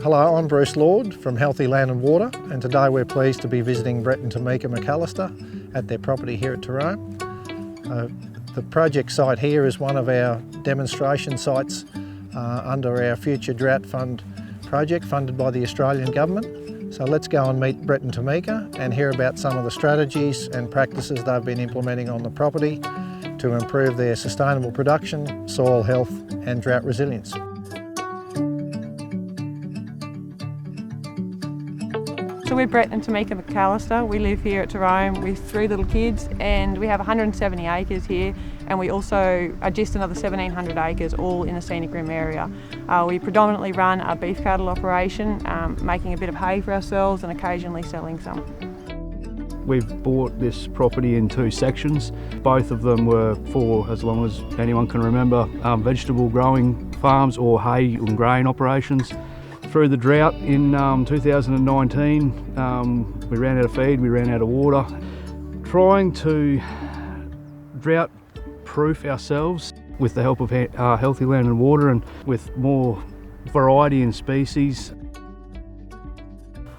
Hello, I'm Bruce Lord from Healthy Land and Water, and today we're pleased to be visiting Brett and Tamika McAllister at their property here at Drought. The project site here is one of our demonstration sites under our Future Drought Fund project funded by the Australian Government. So let's go and meet Brett and Tamika and hear about some of the strategies and practices they've been implementing on the property to improve their sustainable production, soil health and drought resilience. So we're Brett and Tamika McAllister. We live here at Drought with 3 little kids, and we have 170 acres here, and we also are just another 1,700 acres all in the scenic rim area. We predominantly run a beef cattle operation, making a bit of hay for ourselves and occasionally selling some. We've bought this property in 2 sections. Both of them were for, as long as anyone can remember, vegetable growing farms or hay and grain operations. Through the drought in 2019, we ran out of feed, we ran out of water. Trying to drought-proof ourselves with the help of Healthy Land and Water and with more variety in species.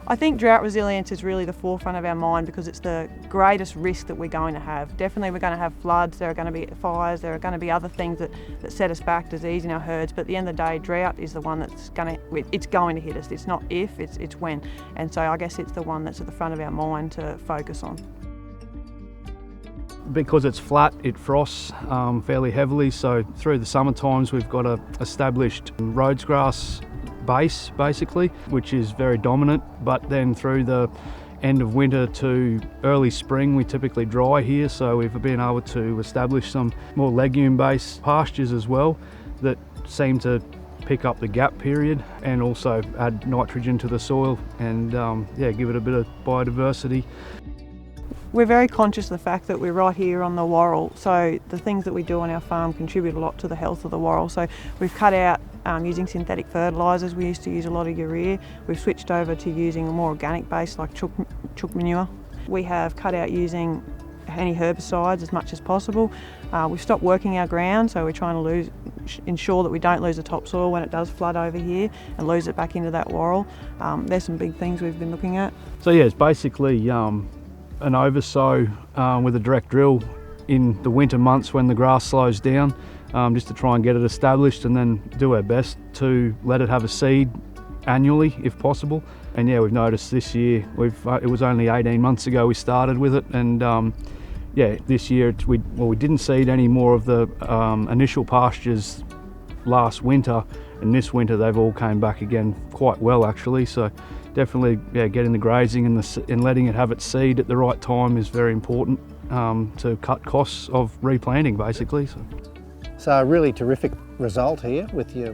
I think drought resilience is really the forefront of our mind because it's the greatest risk that we're going to have. Definitely we're going to have floods, there are going to be fires, there are going to be other things that set us back, disease in our herds, but at the end of the day, drought is the one that's going to hit us. It's not if, it's when. And so I guess it's the one that's at the front of our mind to focus on. Because it's flat, it frosts fairly heavily, so through the summer times we've got a established Rhodes grass base basically, which is very dominant, but then through the end of winter to early spring we typically dry here, so we've been able to establish some more legume based pastures as well that seem to pick up the gap period and also add nitrogen to the soil and give it a bit of biodiversity. We're very conscious of the fact that we're right here on the Worrell, so the things that we do on our farm contribute a lot to the health of the Worrell. So we've cut out using synthetic fertilisers. We used to use a lot of urea. We've switched over to using a more organic base like chook manure. We have cut out using any herbicides as much as possible. We've stopped working our ground, so we're trying to ensure that we don't lose the topsoil when it does flood over here and lose it back into that Worrell. There's some big things we've been looking at. So yeah, it's basically an oversow with a direct drill in the winter months when the grass slows down, just to try and get it established and then do our best to let it have a seed annually if possible. And yeah, we've noticed this year, it was only 18 months ago we started with it, and this year we didn't seed any more of the initial pastures last winter, and this winter they've all came back again quite well actually. So definitely, getting the grazing and letting it have its seed at the right time is very important to cut costs of replanting, basically. So a really terrific result here with your,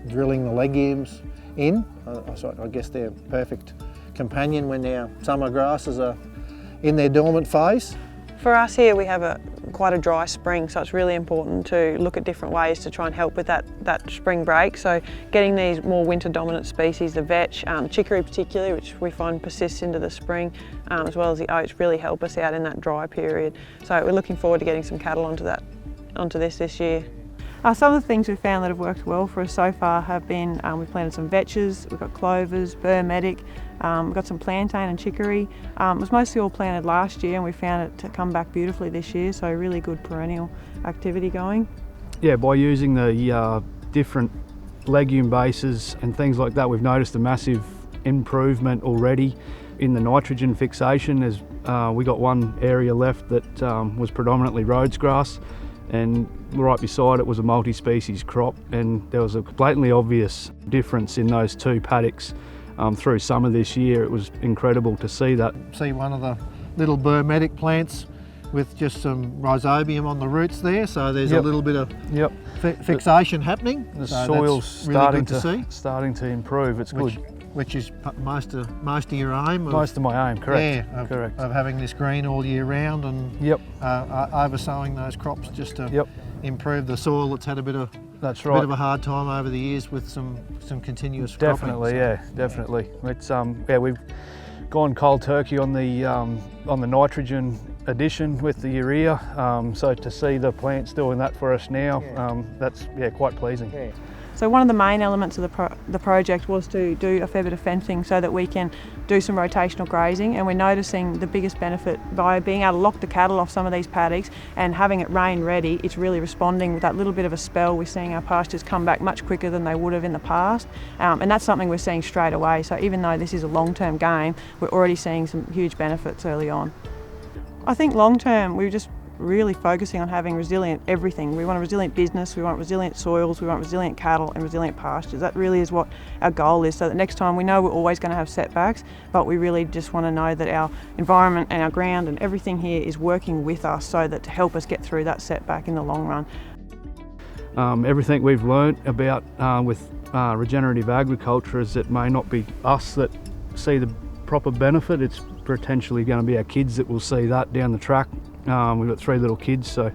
drilling the legumes in. I guess they're a perfect companion when our summer grasses are in their dormant phase. For us here, we have quite a dry spring, so it's really important to look at different ways to try and help with that spring break. So getting these more winter dominant species, the vetch, chicory particularly, which we find persists into the spring, as well as the oats, really help us out in that dry period. So we're looking forward to getting some cattle onto this year. Some of the things we've found that have worked well for us so far have been, we've planted some vetches, we've got clovers, burr medic, we've got some plantain and chicory. It was mostly all planted last year and we found it to come back beautifully this year, so really good perennial activity going. Yeah, by using the different legume bases and things like that, we've noticed a massive improvement already in the nitrogen fixation. As we got one area left that was predominantly Rhodes grass, and right beside it was a multi-species crop, and there was a blatantly obvious difference in those 2 paddocks through summer this year. It was incredible to see that. See one of the little burr medic plants with just some rhizobium on the roots there, so there's a little bit of fixation happening. The so soil's starting to improve. It's good. Which is most of your aim? Most of my aim, correct. Yeah, correct. Of having this green all year round and oversowing those crops just to improve the soil that's had a bit of a hard time over the years with some continuous definitely cropping. Definitely. It's we've gone cold turkey on the nitrogen addition with the urea. So to see the plants doing that for us now, that's quite pleasing. So one of the main elements of the project was to do a fair bit of fencing so that we can do some rotational grazing, and we're noticing the biggest benefit by being able to lock the cattle off some of these paddocks and having it rain ready. It's really responding with that little bit of a spell. We're seeing our pastures come back much quicker than they would have in the past, and that's something we're seeing straight away. So even though this is a long-term game, we're already seeing some huge benefits early on. I think long-term we're just really focusing on having resilient everything. We want a resilient business, we want resilient soils, we want resilient cattle and resilient pastures. That really is what our goal is, so that next time we know we're always going to have setbacks, but we really just want to know that our environment and our ground and everything here is working with us so that to help us get through that setback in the long run. Everything we've learnt about with regenerative agriculture is it may not be us that see the proper benefit, it's potentially going to be our kids that will see that down the track. We've got 3 little kids, so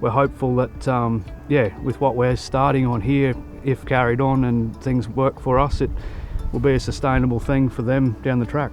we're hopeful that with what we're starting on here, if carried on and things work for us, it will be a sustainable thing for them down the track.